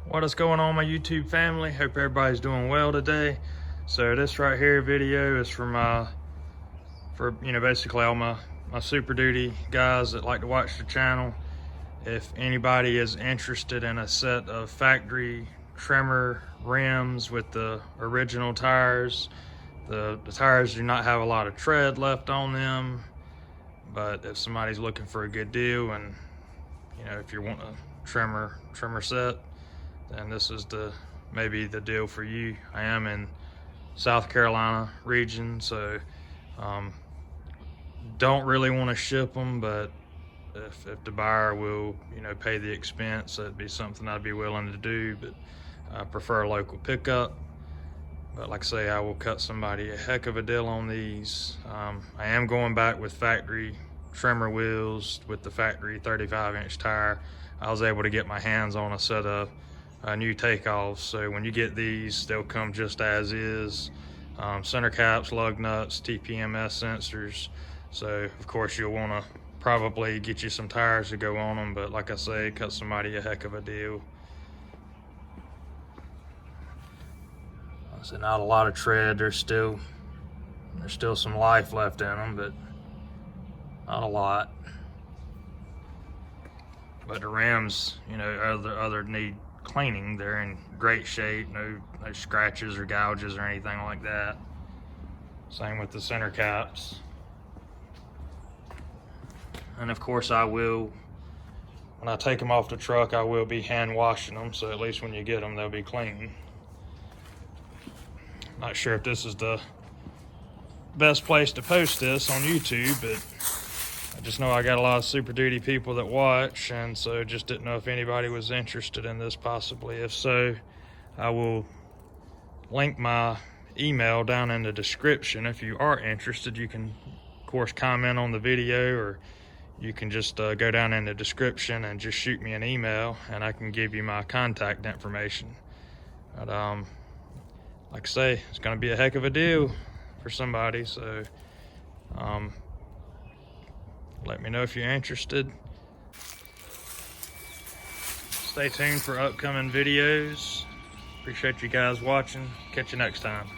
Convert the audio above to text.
What is going on, my YouTube family? Hope everybody's doing well today. So this right here video is for basically all my Super Duty guys that like to watch the channel. If anybody is interested in a set of factory Tremor rims with the original tires, the tires do not have a lot of tread left on them, but if somebody's looking for a good deal, and if you want a Tremor set, then this is maybe the deal for you. I am in South Carolina region, so don't really want to ship them, but if the buyer will pay the expense, that'd be something I'd be willing to do. But I prefer a local pickup. But like I say, I will cut somebody a heck of a deal on these. I am going back with factory Tremor wheels with the factory 35-inch tire. I was able to get my hands on a set of new takeoffs, so when you get these, they'll come just as is. Center caps, lug nuts, TPMS sensors. So of course you'll want to probably get you some tires to go on them, but like I say, cut somebody a heck of a deal. So not a lot of tread. There's still some life left in them, but not a lot. But the rims, other need cleaning. They're in great shape, no scratches or gouges or anything like that. Same with the center caps. And of course I will, when I take them off the truck, I will be hand washing them, so at least when you get them, they'll be clean. Not sure if this is the best place to post this on YouTube, but I just know I got a lot of Super Duty people that watch, and so just didn't know if anybody was interested in this possibly. If so, I will link my email down in the description. If you are interested, you can of course comment on the video, or you can just go down in the description and just shoot me an email, and I can give you my contact information. But like I say, it's going to be a heck of a deal for somebody, so let me know if you're interested. Stay tuned for upcoming videos. Appreciate you guys watching. Catch you next time.